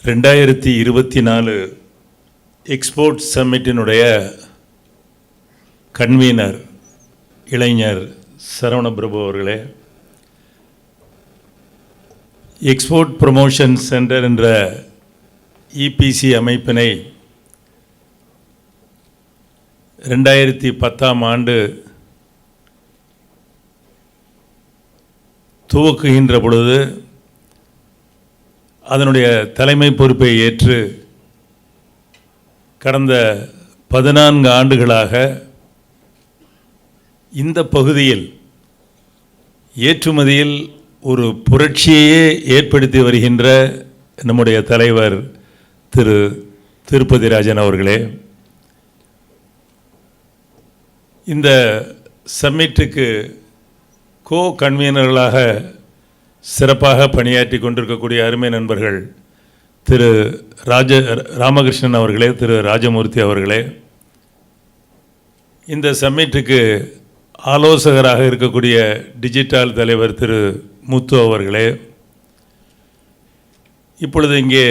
2024 export சம்மிட்டினுடைய convener இளைஞர் சரவண பிரபு அவர்களே, export promotion centre என்ற இபிசி அமைப்பினை 2010ஆம் ஆண்டு துவக்குகின்ற பொழுது அதனுடைய தலைமை பொறுப்பை ஏற்று கடந்த 14 ஆண்டுகளாக இந்த பகுதியில் ஏற்றுமதியில் ஒரு புரட்சியையே ஏற்படுத்தி வருகின்ற நம்முடைய தலைவர் திரு திருப்பதி ராஜன் அவர்களே, இந்த சம்மிட்டுக்கு கன்வீனர்களாக சிறப்பாக பணியாற்றி கொண்டிருக்கக்கூடிய அருமை நண்பர்கள் திரு ராமகிருஷ்ணன் அவர்களே, திரு ராஜமூர்த்தி அவர்களே, இந்த சம்மிட்டுக்கு ஆலோசகராக இருக்கக்கூடிய டிஜிட்டல் தலைவர் திரு முத்து அவர்களே, இப்பொழுது இங்கே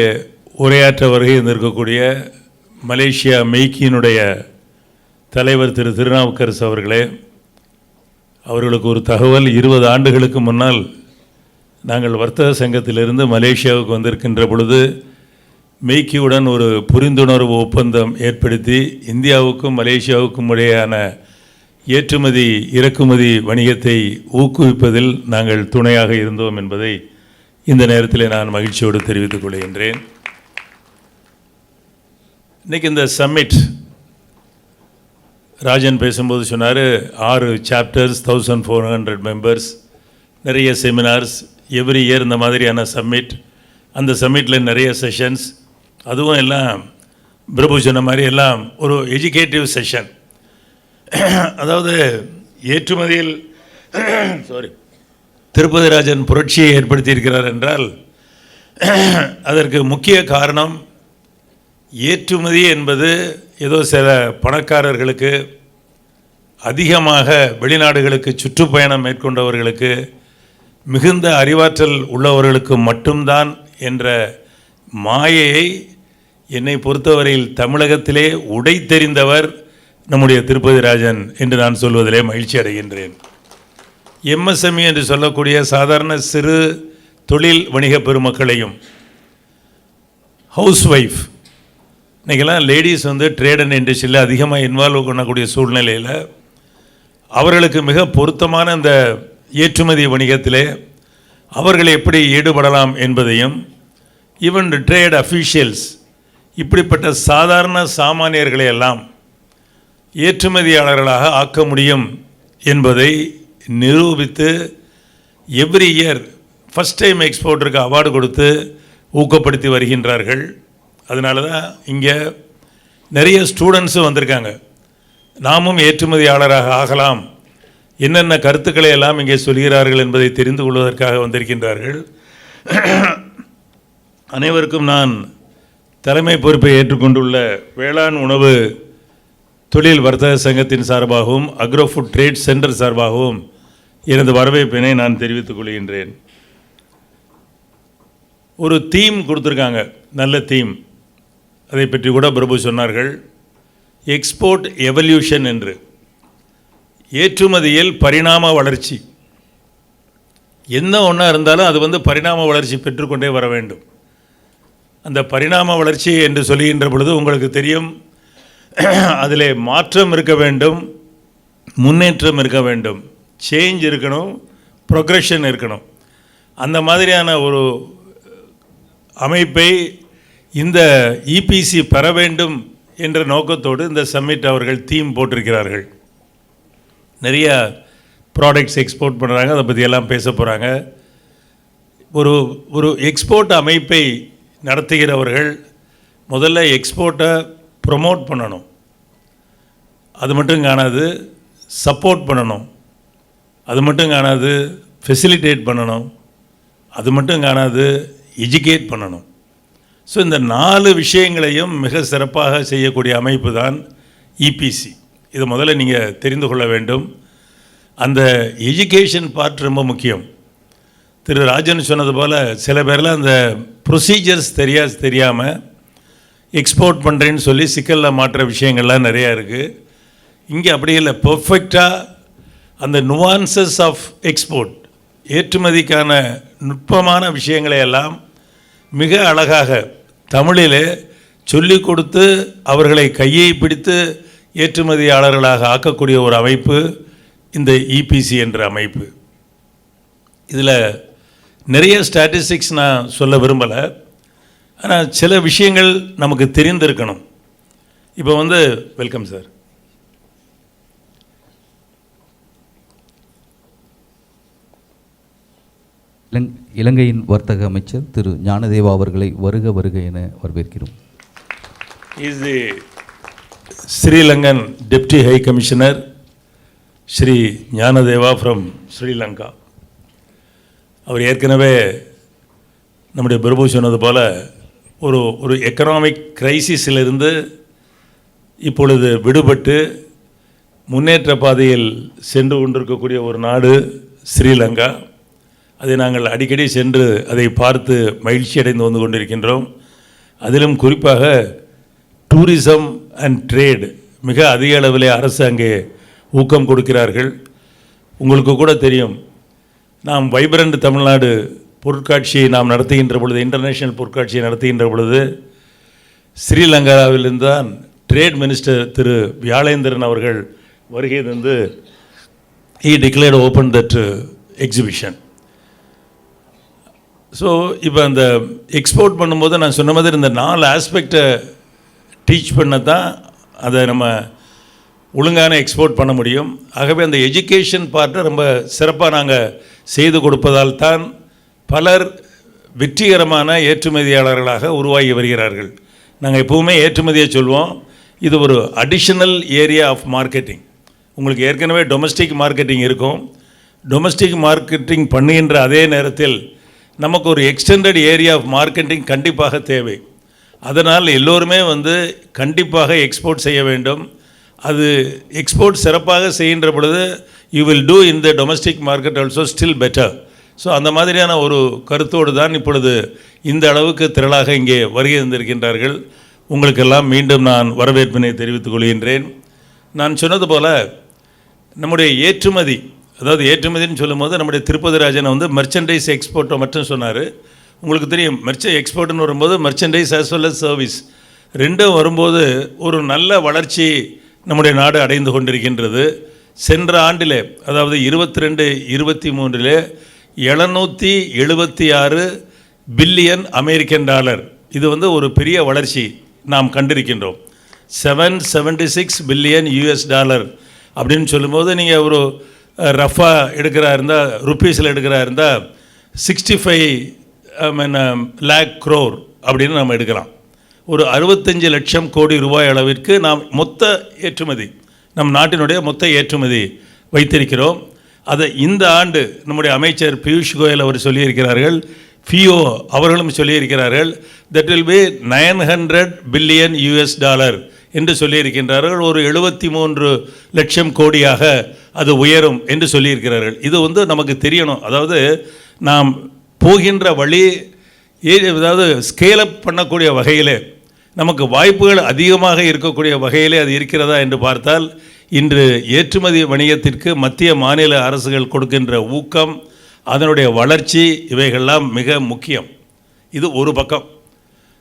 உரையாற்ற வருகை இருந்திருக்கக்கூடிய மலேசியா மெய்க்கியினுடைய தலைவர் திரு திருநாவுக்கரசு அவர்களே, அவர்களுக்கு ஒரு தகவல், 20 ஆண்டுகளுக்கு முன்னால் நாங்கள் வர்த்தக சங்கத்திலிருந்து மலேசியாவுக்கு வந்திருக்கின்ற பொழுது மெய்க்கியுடன் ஒரு புரிந்துணர்வு ஒப்பந்தம் ஏற்படுத்தி இந்தியாவுக்கும் மலேசியாவுக்கும் இடையேயான ஏற்றுமதி இறக்குமதி வணிகத்தை ஊக்குவிப்பதில் நாங்கள் துணையாக இருந்தோம் என்பதை இந்த நேரத்தில் நான் மகிழ்ச்சியோடு தெரிவித்துக் கொள்கின்றேன். இன்றைக்கி இந்த சம்மிட் ராஜன் பேசும்போது சொன்னார், 6 சாப்டர்ஸ், 1400 மெம்பர்ஸ், நிறைய செமினார்ஸ், எவ்ரி இயர் இந்த மாதிரியான சம்மிட், அந்த சம்மிட்டில் நிறைய செஷன்ஸ், அதுவும் எல்லாம் பிரபு சொன்ன மாதிரி எல்லாம் ஒரு எஜுகேட்டிவ் செஷன். அதாவது ஏற்றுமதியில் திருப்பதி ராஜன் புரட்சியை ஏற்படுத்தியிருக்கிறார் என்றால் அதற்கு முக்கிய காரணம் ஏற்றுமதி என்பது ஏதோ சில பணக்காரர்களுக்கு, அதிகமாக வெளிநாடுகளுக்கு சுற்றுப்பயணம் மேற்கொண்டவர்களுக்கு, மிகுந்த அறிவாற்றல் உள்ளவர்களுக்கு மட்டும்தான் என்ற மாயையை என்னை பொறுத்தவரையில் தமிழகத்திலே உடைத்தெறிந்தவர் நம்முடைய திருப்பதி ராஜன் என்று நான் சொல்வதிலே மகிழ்ச்சி அடைகின்றேன். எம்எஸ்எம்இ என்று சொல்லக்கூடிய சாதாரண சிறு தொழில் வணிக பெருமக்களையும், ஹவுஸ் ஒய்ஃப், இன்றைக்கெல்லாம் லேடிஸ் ட்ரேட் அண்ட் இண்டஸ்ட்ரியில் அதிகமாக இன்வால்வ் பண்ணக்கூடிய சூழ்நிலையில் அவர்களுக்கு மிக பொருத்தமான இந்த ஏற்றுமதி வணிகத்திலே அவர்கள் எப்படி ஈடுபடலாம் என்பதையும், ஈவன் ட்ரேட் அஃபீஷியல்ஸ், இப்படிப்பட்ட சாதாரண சாமானியர்களை எல்லாம் ஏற்றுமதியாளர்களாக ஆக்க முடியும் என்பதை நிரூபித்து எவ்ரி இயர் ஃபஸ்ட் டைம் எக்ஸ்போர்ட்டருக்கு அவார்டு கொடுத்து ஊக்கப்படுத்தி வருகின்றார்கள். அதனால தான் இங்கே நிறைய ஸ்டூடெண்ட்ஸும் வந்திருக்காங்க. நாமும் ஏற்றுமதியாளராக ஆகலாம், என்னென்ன கருத்துக்களை எல்லாம் இங்கே சொல்கிறார்கள் என்பதை தெரிந்து கொள்வதற்காக வந்திருக்கின்றார்கள். அனைவருக்கும் நான் தலைமை பொறுப்பை ஏற்றுக்கொண்டுள்ள வேளாண் உணவு தொழில் வர்த்தக சங்கத்தின் சார்பாகவும் அக்ரோ ஃபுட் ட்ரேட் சென்டர் சார்பாகவும் எனது வரவேற்பினை நான் தெரிவித்துக் கொள்கின்றேன். ஒரு தீம் கொடுத்துருக்காங்க, நல்ல தீம், அதை பற்றி கூட பிரபு சொன்னார்கள். எக்ஸ்போர்ட் எவல்யூஷன் என்று, ஏற்றுமதியில் பரிணாம வளர்ச்சி. என்ன ஒன்றா இருந்தாலும் அது பரிணாம வளர்ச்சி பெற்றுக்கொண்டே வர வேண்டும். அந்த பரிணாம வளர்ச்சி என்று சொல்லுகின்ற பொழுது உங்களுக்கு தெரியும், அதில் மாற்றம் இருக்க வேண்டும், முன்னேற்றம் இருக்க வேண்டும், சேஞ்ச் இருக்கணும், ப்ரொக்ரெஷன் இருக்கணும். அந்த மாதிரியான ஒரு அமைப்பை இந்த இபிசி பெற வேண்டும் என்ற நோக்கத்தோடு இந்த சம்மிட் அவர்கள் தீம் போட்டிருக்கிறார்கள். நிறைய ப்ராடக்ட்ஸ் எக்ஸ்போர்ட் பண்ணுறாங்க, அதை பற்றியெல்லாம் பேச போகிறாங்க. ஒரு எக்ஸ்போர்ட் அமைப்பை நடத்துகிறவர்கள் முதல்ல எக்ஸ்போர்ட்டை ப்ரொமோட் பண்ணணும், அது மட்டும் காணாது, சப்போர்ட் பண்ணணும், அது மட்டும் காணாது, ஃபெசிலிட்டேட் பண்ணணும், அது மட்டும் காணாது, எஜுகேட் பண்ணணும். ஸோ இந்த 4 விஷயங்களையும் மிக சிறப்பாக செய்யக்கூடிய அமைப்பு தான் இபிசி. இதை முதல்ல நீங்கள் தெரிந்து கொள்ள வேண்டும். அந்த எஜுகேஷன் பார்ட் ரொம்ப முக்கியம். திரு ராஜன் சொன்னது போல் சில பேரில் அந்த ப்ரொசீஜர்ஸ் தெரியாமல் எக்ஸ்போர்ட் பண்ணுறேன்னு சொல்லி சிக்கலில் மாற்றுற விஷயங்கள்லாம் நிறையா இருக்குது. இங்கே அப்படி இல்லை, பர்ஃபெக்டாக அந்த நுவான்சஸ் ஆஃப் எக்ஸ்போர்ட், ஏற்றுமதிக்கான நுட்பமான விஷயங்களை எல்லாம் மிக அழகாக தமிழிலே சொல்லிக் கொடுத்து அவர்களை கையை பிடித்து ஏற்றுமதியாளர்களாக ஆக்கக்கூடிய ஒரு அமைப்பு இந்த இபிசி என்ற அமைப்பு. இதில் நிறைய ஸ்டாட்டிஸ்டிக்ஸ் நான் சொல்ல விரும்பலை, ஆனால் சில விஷயங்கள் நமக்கு தெரிந்திருக்கணும். இப்போ வெல்கம் சார். இலங்கையின் வர்த்தக அமைச்சர் திரு ஞானதேவா அவர்களை வருக வருக என வரவேற்கிறோம். Is the Sri Lankan deputy high commissioner Sri Gnanadeva from Sri Lanka. அவர் ஏற்கனவே நம்முடைய பிரபு சொன்னது போல் ஒரு எக்கனாமிக் கிரைசிஸிலிருந்து இப்பொழுது விடுபட்டு முன்னேற்ற பாதையில் சென்று கொண்டிருக்கக்கூடிய ஒரு நாடு ஸ்ரீலங்கா. அதை நாங்கள் அடிக்கடி சென்று அதை பார்த்து மகிழ்ச்சி அடைந்து வந்து கொண்டிருக்கின்றோம். அதிலும் குறிப்பாக டூரிசம் அண்ட் ட்ரேட் மிக அதிக அளவிலே அரசு அங்கே ஊக்கம் கொடுக்கிறார்கள். உங்களுக்கு கூட தெரியும், நாம் வைப்ரண்ட் தமிழ்நாடு பொருட்காட்சியை நாம் நடத்துகின்ற பொழுது, இன்டர்நேஷ்னல் பொருட்காட்சியை நடத்துகின்ற பொழுது ஸ்ரீலங்காவிலிருந்து தான் ட்ரேட் மினிஸ்டர் திரு வியாழேந்திரன் அவர்கள் வருகை தந்து he declared open that exhibition. So இப்போ அந்த எக்ஸ்போர்ட் பண்ணும்போது நான் சொன்ன மாதிரி இந்த 4 ஆஸ்பெக்டை டீச் பண்ண தான் அதை நம்ம ஒழுங்கான எக்ஸ்போர்ட் பண்ண முடியும். ஆகவே அந்த எஜுகேஷன் பார்ட்டை ரொம்ப சிறப்பாக நாங்கள் செய்து கொடுப்பதால் தான் பலர் வெற்றிகரமான ஏற்றுமதியாளர்களாக உருவாகி வருகிறார்கள். நாங்கள் எப்போவுமே ஏற்றுமதியை சொல்வோம், இது ஒரு அடிஷனல் ஏரியா ஆஃப் மார்க்கெட்டிங். உங்களுக்கு ஏற்கனவே டொமஸ்டிக் மார்க்கெட்டிங் இருக்கும். டொமஸ்டிக் மார்க்கெட்டிங் பண்ணுகின்ற அதே நேரத்தில் நமக்கு ஒரு எக்ஸ்டெண்டட் ஏரியா ஆஃப் மார்க்கெட்டிங் கண்டிப்பாக தேவை. அதனால் எல்லோருமே கண்டிப்பாக எக்ஸ்போர்ட் செய்ய வேண்டும். அது எக்ஸ்போர்ட் சிறப்பாக செய்கின்ற பொழுது you will do in the domestic market also still better. So அந்த மாதிரியான ஒரு கருத்தோடு தான் இப்பொழுது இந்த அளவுக்கு திரளாக இங்கே வருகை தந்திருக்கின்றார்கள். உங்களுக்கெல்லாம் மீண்டும் நான் வரவேற்பினை தெரிவித்துக் கொள்கின்றேன். நான் சொன்னது போல் நம்முடைய ஏற்றுமதி, அதாவது ஏற்றுமதின்னு சொல்லும்போது நம்முடைய திருப்பதி ராஜன் மெர்ச்சன்டைஸ் எக்ஸ்போர்ட்டை மட்டும் சொன்னார். உங்களுக்கு தெரியும், எக்ஸ்போர்ட்னு வரும்போது merchandise as well as service ரெண்டும் வரும்போது ஒரு நல்ல வளர்ச்சி நம்முடைய நாடு அடைந்து கொண்டிருக்கின்றது. சென்ற ஆண்டிலே, அதாவது 22-23 $776 பில்லியன் அமெரிக்கன் டாலர், இது ஒரு பெரிய வளர்ச்சி நாம் கண்டிருக்கின்றோம். 776 பில்லியன் US டாலர் அப்படின்னு சொல்லும்போது நீங்கள் ஒரு ரஃபாக எடுக்கிறா இருந்தால், ருப்பீஸில் எடுக்கிறா இருந்தால் 65 lakh crore அப்படின்னு நம்ம எடுக்கலாம். ஒரு 65 லட்சம் கோடி ரூபாய் அளவிற்கு நாம் மொத்த ஏற்றுமதி, நம் நாட்டினுடைய மொத்த ஏற்றுமதி வைத்திருக்கிறோம். அதை இந்த ஆண்டு நம்முடைய அமைச்சர் பியூஷ் கோயல் அவர் சொல்லியிருக்கிறார்கள், ஃபியோ அவர்களும் சொல்லியிருக்கிறார்கள், that will be 900 billion US dollar என்று சொல்லியிருக்கின்றார்கள். ஒரு 73 லட்சம் கோடியாக அது உயரும் என்று சொல்லியிருக்கிறார்கள். இது நமக்கு தெரியணும். அதாவது நாம் போகின்ற வழி, அதாவது ஸ்கேலப் பண்ணக்கூடிய வகையிலே, நமக்கு வாய்ப்புகள் அதிகமாக இருக்கக்கூடிய வகையிலே அது இருக்கிறதா என்று பார்த்தால், இன்று ஏற்றுமதி வணிகத்திற்கு மத்திய மாநில அரசுகள் கொடுக்கின்ற ஊக்கம், அதனுடைய வளர்ச்சி, இவைகள்லாம் மிக முக்கியம். இது ஒரு பக்கம்.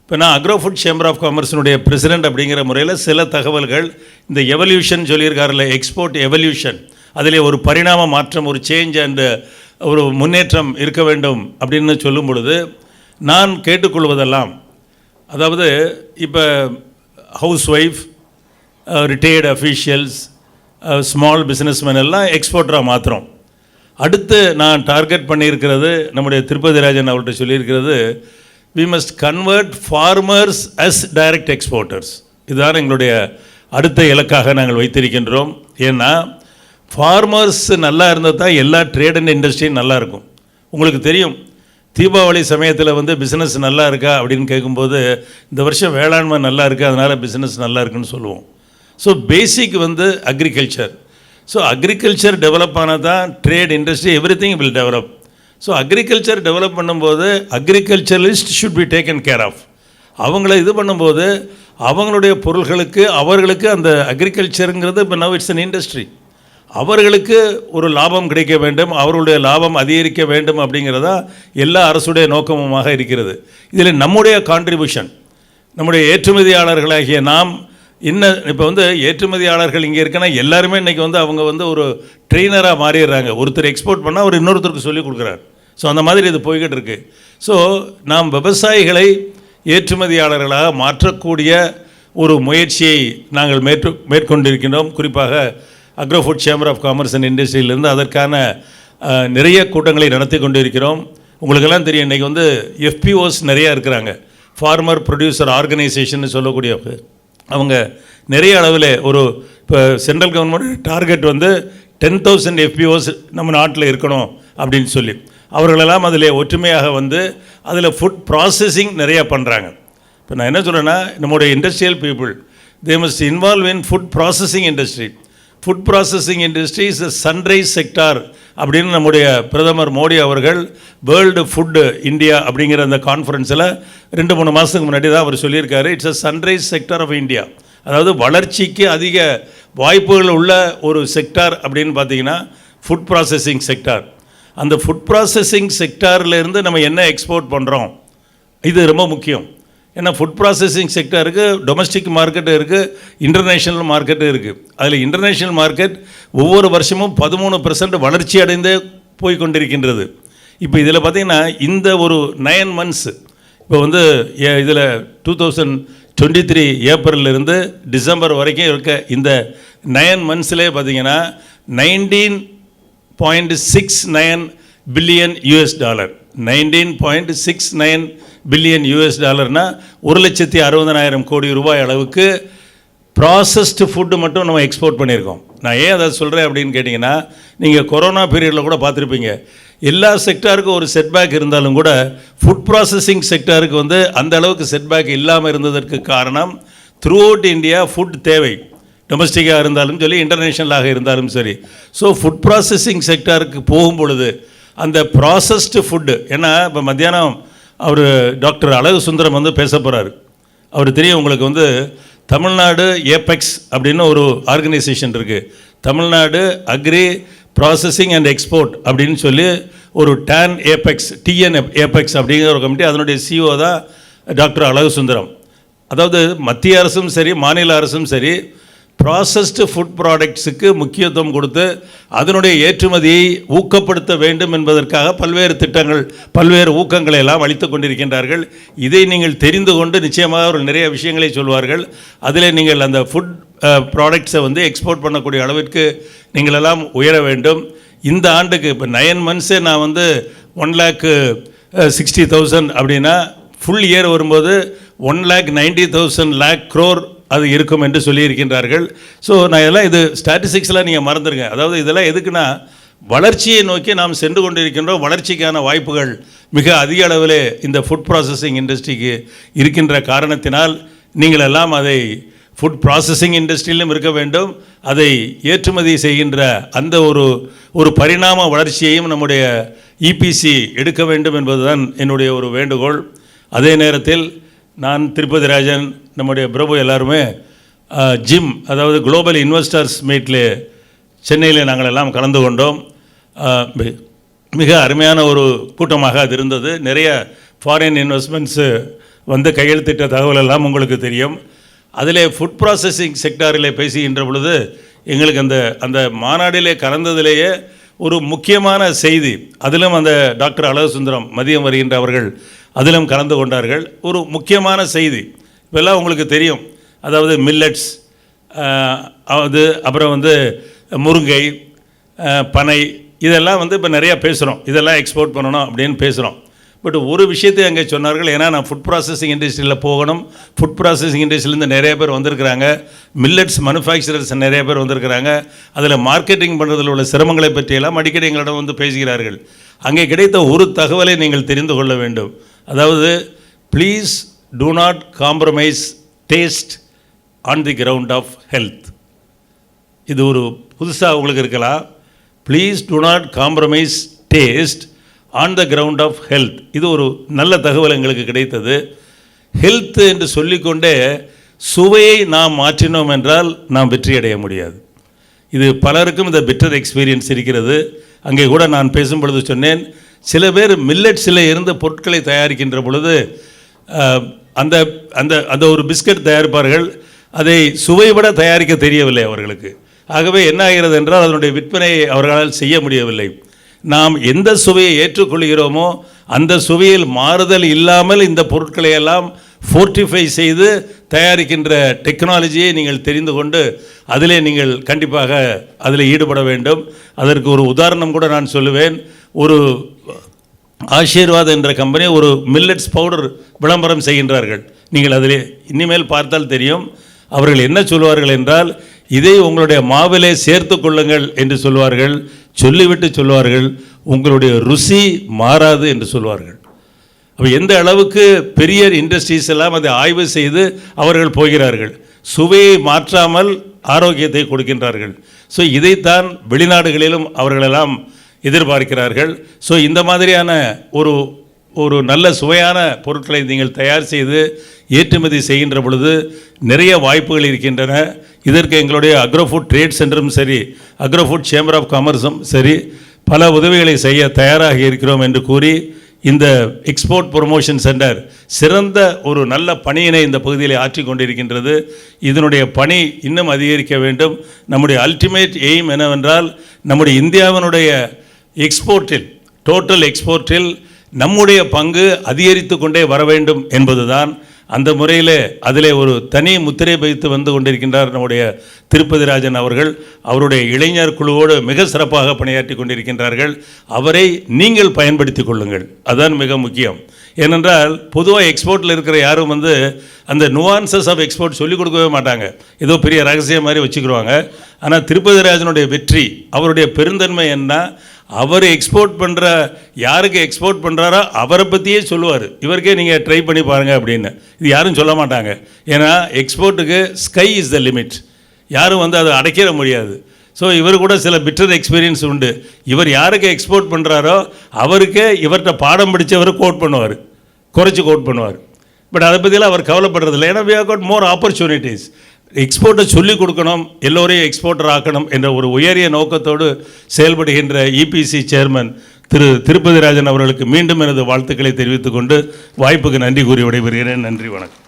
இப்போ நான் அக்ரோஃபுட் சேம்பர் ஆஃப் காமர்ஸினுடைய பிரசிடெண்ட் அப்படிங்கிற முறையில் சில தகவல்கள், இந்த எவல்யூஷன் சொல்லியிருக்காருல்ல, எக்ஸ்போர்ட் எவல்யூஷன், அதிலே ஒரு பரிணாம மாற்றம், ஒரு சேஞ்ச் அண்டு ஒரு முன்னேற்றம் இருக்க வேண்டும் அப்படின்னு சொல்லும் பொழுது நான் கேட்டுக்கொள்வதெல்லாம், அதாவது இப்போ house wife, retired officials, small businessman எல்லாம் எக்ஸ்போர்ட்டராக மாத்திரம். அடுத்து நான் டார்கெட் பண்ணியிருக்கிறது, நம்முடைய திருப்பதி ராஜன் அவர்கிட்ட சொல்லியிருக்கிறது, we must convert farmers as direct exporters. இதுதான் எங்களுடைய அடுத்த இலக்காக நாங்கள் வைத்திருக்கின்றோம். ஏன்னா ஃபார்மர்ஸ் நல்லா இருந்தால் தான் எல்லா ட்ரேட் அண்ட் இண்டஸ்ட்ரியும் நல்லா இருக்கும். உங்களுக்கு தெரியும், தீபாவளி சமயத்தில் பிஸ்னஸ் நல்லா இருக்கா அப்படின்னு கேட்கும்போது, இந்த வருஷம் வேளாண்மை நல்லா இருக்குது, அதனால் பிஸ்னஸ் நல்லா இருக்குன்னு சொல்லுவோம். So basic agriculture. So agriculture develop ஆனால் தான் trade, industry, everything will develop. So agriculture develop பண்ணும்போது agriculturalist should be taken care of. அவங்கள இது பண்ணும்போது அவங்களுடைய பொருள்களுக்கு அவர்களுக்கு அந்த அக்ரிகல்ச்சருங்கிறது இப்போ நவ் இட்ஸ் அன் இண்டஸ்ட்ரி, அவர்களுக்கு ஒரு லாபம் கிடைக்க வேண்டும், அவர்களுடைய லாபம் அதிகரிக்க வேண்டும் அப்படிங்கிறதா எல்லா அரசுடைய நோக்கமுமாக இருக்கிறது. இதில் நம்முடைய கான்ட்ரிபியூஷன், நம்முடைய ஏற்றுமதியாளர்களாகிய நாம் இப்போ ஏற்றுமதியாளர்கள் இங்கே இருக்கனா எல்லாருமே இன்றைக்கி அவங்க ஒரு ட்ரெயினராக மாறிடுறாங்க. ஒருத்தர் எக்ஸ்போர்ட் பண்ணால் அவர் இன்னொருத்தருக்கு சொல்லிக் கொடுக்குறார். ஸோ அந்த மாதிரி இது போய்கிட்டு இருக்குது. ஸோ நாம் விவசாயிகளை ஏற்றுமதியாளர்களாக மாற்றக்கூடிய ஒரு முயற்சியை நாங்கள் மேற்கொண்டிருக்கின்றோம். குறிப்பாக agro food chamber of commerce and இண்டஸ்ட்ரியிலிருந்து அதற்கான நிறைய கூட்டங்களை நடத்தி கொண்டிருக்கிறோம். உங்களுக்கெல்லாம் தெரியும், இன்றைக்கி FPOs நிறையா இருக்கிறாங்க, ஃபார்மர் ப்ரொடியூசர் ஆர்கனைசேஷன் சொல்லக்கூடிய அவங்க நிறைய அளவில் இப்போ சென்ட்ரல் கவர்மெண்ட் டார்கெட் 10,000 FPOs நம்ம நாட்டில் இருக்கணும் அப்படின்னு சொல்லி அவர்களெல்லாம் அதில் ஒற்றுமையாக அதில் ஃபுட் ப்ராசஸிங் நிறையா பண்ணுறாங்க. இப்போ நான் என்ன சொல்கிறேன்னா, நம்முடைய industrial people they must involve in food processing industry. Food processing industry is a sunrise sector அப்படின்னு நம்முடைய பிரதமர் மோடி அவர்கள் வேர்ல்டு ஃபுட்டு இந்தியா அப்படிங்கிற அந்த கான்ஃபரன்ஸில் 2-3 மாதத்துக்கு முன்னாடி தான் அவர் சொல்லியிருக்காரு. It's a sunrise sector of India. அதாவது வளர்ச்சிக்கு அதிக வாய்ப்புகள் உள்ள ஒரு செக்டார் அப்படின்னு பார்த்தீங்கன்னா ஃபுட் ப்ராசஸிங் செக்டார். அந்த ஃபுட் ப்ராசஸிங் செக்டார்லேருந்து நம்ம என்ன எக்ஸ்போர்ட் பண்ணுறோம், இது ரொம்ப முக்கியம். ஏன்னா ஃபுட் ப்ராசஸிங் செக்டருக்கு டொமஸ்டிக் மார்க்கெட்டு இருக்குது, இன்டர்நேஷ்னல் மார்க்கெட்டு இருக்குது. அதில் இன்டர்நேஷ்னல் மார்க்கெட் ஒவ்வொரு வருஷமும் 13% வளர்ச்சி அடைந்தே போய் கொண்டிருக்கின்றது. இப்போ இதில் பார்த்திங்கன்னா இந்த ஒரு 9 months இப்போ இதில் 2023 ஏப்ரல்லிருந்து டிசம்பர் வரைக்கும் இருக்க இந்த 9 monthsலே பார்த்திங்கன்னா $19.69 பில்லியன் $19.69 பில்லியன் $1,60,000 கோடி ரூபாய் அளவுக்கு ப்ராசஸ்டு ஃபுட்டு மட்டும் நம்ம எக்ஸ்போர்ட் பண்ணியிருக்கோம். நான் ஏன் அதை சொல்கிறேன் அப்படின்னு கேட்டிங்கன்னா, நீங்கள் கொரோனா பீரியடில் கூட பார்த்துருப்பீங்க, எல்லா செக்டாருக்கும் ஒரு செட்பேக் இருந்தாலும் கூட ஃபுட் ப்ராசஸிங் செக்டாருக்கு அந்த அளவுக்கு செட்பேக் இல்லாமல் இருந்ததற்கு காரணம் த்ரூ அவுட் இந்தியா ஃபுட் தேவை, டொமஸ்டிக்காக இருந்தாலும் சரி இன்டர்நேஷ்னலாக இருந்தாலும் சரி. ஸோ ஃபுட் ப்ராசஸிங் செக்டாருக்கு போகும் பொழுது அந்த ப்ராசஸ்டு ஃபுட்டு, ஏன்னா இப்போ மத்தியானம் அவர் டாக்டர் அழகு சுந்தரம் பேச போகிறார். அவர் தெரியும் உங்களுக்கு தமிழ்நாடு ஏபெக்ஸ் அப்படின்னு ஒரு ஆர்கனைசேஷன் இருக்குது, Tamil Nadu agri processing and export அப்படின்னு சொல்லி ஒரு TAN ஏபெக்ஸ் அப்படிங்கிற ஒரு கமிட்டி, அதனுடைய CEO தான் டாக்டர் அழகு சுந்தரம். அதாவது மத்திய அரசும் சரி மாநில அரசும் சரி ப்ராசஸ்டு ஃபுட் ப்ராடக்ட்ஸுக்கு முக்கியத்துவம் கொடுத்து அதனுடைய ஏற்றுமதியை ஊக்கப்படுத்த வேண்டும் என்பதற்காக பல்வேறு திட்டங்கள் பல்வேறு ஊக்கங்களை எல்லாம் அளித்து கொண்டிருக்கின்றார்கள். இதை நீங்கள் தெரிந்து கொண்டு நிச்சயமாக ஒரு நிறைய விஷயங்களை சொல்வார்கள். அதில் நீங்கள் அந்த ஃபுட் ப்ராடக்ட்ஸை எக்ஸ்போர்ட் பண்ணக்கூடிய அளவிற்கு நீங்கள் எல்லாம் உயர வேண்டும். இந்த ஆண்டுக்கு இப்போ 9 months நான் 1,60,000 அப்படின்னா ஃபுல் இயர் வரும்போது 1,90,000 crore அது இருக்கும் என்று சொல்லியிருக்கின்றார்கள். ஸோ நான் இதெல்லாம் இது ஸ்டாட்டிஸ்டிக்ஸ்லாம் நீங்கள் மறந்துடுங்க. அதாவது இதெல்லாம் எதுக்குன்னா, வளர்ச்சியை நோக்கி நாம் சென்று கொண்டிருக்கின்றோம். வளர்ச்சிக்கான வாய்ப்புகள் மிக அதிக அளவில் இந்த ஃபுட் ப்ராசஸிங் இண்டஸ்ட்ரிக்கு இருக்கின்ற காரணத்தினால் நீங்கள் எல்லாம் அதை ஃபுட் ப்ராசஸிங் இண்டஸ்ட்ரியிலும் இருக்க வேண்டும், அதை ஏற்றுமதி செய்கின்ற அந்த ஒரு பரிணாம வளர்ச்சியையும் நம்முடைய EPC எடுக்க வேண்டும் என்பதுதான் என்னுடைய ஒரு வேண்டுகோள். அதே நேரத்தில் நான் திருப்பதி ராஜன் நம்முடைய பிரபு எல்லாருமே ஜிம், அதாவது குளோபல் இன்வெஸ்டர்ஸ் மீட்டில் சென்னையில் நாங்கள் எல்லாம் கலந்து கொண்டோம். மிக அருமையான ஒரு கூட்டமாக அது இருந்தது. நிறைய ஃபாரின் இன்வெஸ்ட்மெண்ட்ஸு கையெழுத்திட்ட தகவல் எல்லாம் உங்களுக்கு தெரியும். அதிலே ஃபுட் ப்ராசஸிங் செக்டாரிலே பேசுகின்ற பொழுது எங்களுக்கு அந்த மாநாட்டிலே கலந்ததிலேயே ஒரு முக்கியமான செய்தி, அதிலும் அந்த டாக்டர் அழகு சுந்தரம் மதியம் வருகின்ற அவர்கள் அதிலும் கலந்து கொண்டார்கள். ஒரு முக்கியமான செய்தி இப்போல்லாம் உங்களுக்கு தெரியும், அதாவது மில்லட்ஸ், அப்புறம் முருங்கை, பனை, இதெல்லாம் இப்போ நிறையா பேசுகிறோம், இதெல்லாம் எக்ஸ்போர்ட் பண்ணணும் அப்படின்னு பேசுகிறோம். பட் ஒரு விஷயத்தை அங்கே சொன்னார்கள், ஏன்னா நான் ஃபுட் ப்ராசஸிங் இண்டஸ்ட்ரியில் போகணும், ஃபுட் ப்ராசஸிங் இண்டஸ்ட்ரியிலேருந்து நிறைய பேர் வந்திருக்கிறாங்க, மில்லட்ஸ் மேனுஃபேக்சரர்ஸ் நிறைய பேர் வந்திருக்கிறாங்க, அதில் மார்க்கெட்டிங் பண்ணுறதில் உள்ள சிரமங்களை பற்றியெல்லாம் அடிக்கடி எங்களிடம் பேசுகிறார்கள். அங்கே கிடைத்த ஒரு தகவலை நீங்கள் தெரிந்து கொள்ள வேண்டும். அதாவது please do not compromise taste on the ground of health. இது ஒரு புதுசாக உங்களுக்கு இருக்கலாம். Please do not compromise taste on the ground of health. இது ஒரு நல்ல தகவல் எங்களுக்கு கிடைத்தது. ஹெல்த் என்று சொல்லிக்கொண்டே சுவையை நாம் மாற்றினோம் என்றால் நாம் வெற்றியடைய முடியாது. இது பலருக்கும் இந்த பெட்டர் எக்ஸ்பீரியன்ஸ் இருக்கிறது. அங்கே கூட நான் பேசும் பொழுது சொன்னேன், சில பேர் மில்லட்ஸில் இருந்து பொருட்களை தயாரிக்கின்ற பொழுது அந்த அந்த அந்த ஒரு பிஸ்கட் தயாரிப்பார்கள், அதை சுவைபட தயாரிக்க தெரியவில்லை அவர்களுக்கு. ஆகவே என்ன ஆகிறது என்றால் அதனுடைய விற்பனையை அவர்களால் செய்ய முடியவில்லை. நாம் எந்த சுவையை ஏற்றுக்கொள்கிறோமோ அந்த சுவையில் மாறுதல் இல்லாமல் இந்த பொருட்களை எல்லாம் ஃபோர்ட்டிஃபை செய்து தயாரிக்கின்ற டெக்னாலஜியை நீங்கள் தெரிந்து கொண்டு அதிலே நீங்கள் கண்டிப்பாக அதில் ஈடுபட வேண்டும். அதற்கு ஒரு உதாரணம் கூட நான் சொல்லுவேன். ஒரு ஆசீர்வாத் என்ற கம்பெனி ஒரு மில்லட்ஸ் பவுடர் விளம்பரம் செய்கின்றார்கள். நீங்கள் அதிலே இனிமேல் பார்த்தால் தெரியும். அவர்கள் என்ன சொல்வார்கள் என்றால், இதை உங்களுடைய மாவிலே சேர்த்து கொள்ளுங்கள் என்று சொல்வார்கள். சொல்லிவிட்டு சொல்வார்கள், உங்களுடைய ருசி மாறாது என்று சொல்வார்கள். அப்போ எந்த அளவுக்கு பெரிய இண்டஸ்ட்ரீஸ் எல்லாம் அதை ஆய்வு செய்து அவர்கள் போகிறார்கள். சுவையை மாற்றாமல் ஆரோக்கியத்தை கொடுக்கின்றார்கள். ஸோ இதைத்தான் வெளிநாடுகளிலும் அவர்களெல்லாம் எதிர்பார்க்கிறார்கள். ஸோ இந்த மாதிரியான ஒரு நல்ல சுவையான பொருட்களை நீங்கள் தயார் செய்து ஏற்றுமதி செய்கின்ற பொழுது நிறைய வாய்ப்புகள் இருக்கின்றன. இதற்கு எங்களுடைய அக்ரோஃபுட் ட்ரேட் சென்டரும் சரி, அக்ரோஃபுட் சேம்பர் ஆஃப் காமர்ஸும் சரி, பல உதவிகளை செய்ய தயாராக இருக்கிறோம் என்று கூறி, இந்த எக்ஸ்போர்ட் ப்ரொமோஷன் சென்டர் சிறந்த ஒரு நல்ல பணியினை இந்த பகுதியில் ஆற்றிக் கொண்டிருக்கின்றது. இதனுடைய பணி இன்னும் அதிகரிக்க வேண்டும். நம்முடைய அல்டிமேட் எய்ம் என்னவென்றால், நம்முடைய இந்தியாவினுடைய எக்ஸ்போர்ட்டில், டோட்டல் எக்ஸ்போர்ட்டில் நம்முடைய பங்கு அதிகரித்து கொண்டே வர வேண்டும் என்பதுதான். அந்த முறையில் அதிலே ஒரு தனி முத்திரை வைத்து வந்து கொண்டிருக்கின்றார் நம்முடைய திருப்பதி ராஜன் அவர்கள். அவருடைய இளைஞர் குழுவோடு மிக சிறப்பாக பணியாற்றி கொண்டிருக்கின்றார்கள். அவரை நீங்கள் பயன்படுத்தி கொள்ளுங்கள், அதுதான் மிக முக்கியம். ஏனென்றால் பொதுவாக எக்ஸ்போர்ட்டில் இருக்கிற யாரும் அந்த நுவான்சஸ் ஆஃப் எக்ஸ்போர்ட் சொல்லிக் கொடுக்கவே மாட்டாங்க. ஏதோ பெரிய ரகசியம் மாதிரி வச்சுக்கிடுவாங்க. ஆனால் திருப்பதி ராஜனுடைய வெற்றி, அவருடைய பெருந்தன்மை என்ன, அவர் எக்ஸ்போர்ட் பண்ணுற யாருக்கு எக்ஸ்போர்ட் பண்ணுறாரோ அவரை பற்றியே சொல்லுவார். இவருக்கே நீங்கள் ட்ரை பண்ணி பாருங்கள் அப்படின்னு. இது யாரும் சொல்ல மாட்டாங்க. ஏன்னா எக்ஸ்போர்ட்டுக்கு ஸ்கை இஸ் த லிமிட். யாரும் அதை அடைக்கிற முடியாது. ஸோ இவர் கூட சில பிட்டர் எக்ஸ்பீரியன்ஸ் உண்டு. இவர் யாருக்கு எக்ஸ்போர்ட் பண்ணுறாரோ அவருக்கே இவர்கிட்ட பாடம் படித்தவர் கோட் பண்ணுவார், குறைச்சி கோட் பண்ணுவார். பட் அதை பற்றிலாம் அவர் கவலைப்படுறதில்லை. ஏன்னா we have got more opportunities. எக்ஸ்போர்ட்டை சொல்லிக் கொடுக்கணும், எல்லோரையும் எக்ஸ்போர்ட்டர் ஆக்கணும் என்ற ஒரு உயரிய நோக்கத்தோடு செயல்படுகின்ற இபிசி சேர்மன் திரு திருப்பதி ராஜன் அவர்களுக்கு மீண்டும் எனது வாழ்த்துக்களை தெரிவித்துக் கொண்டு வாய்ப்புக்கு நன்றி கூறி விடைபெறுகிறேன். நன்றி, வணக்கம்.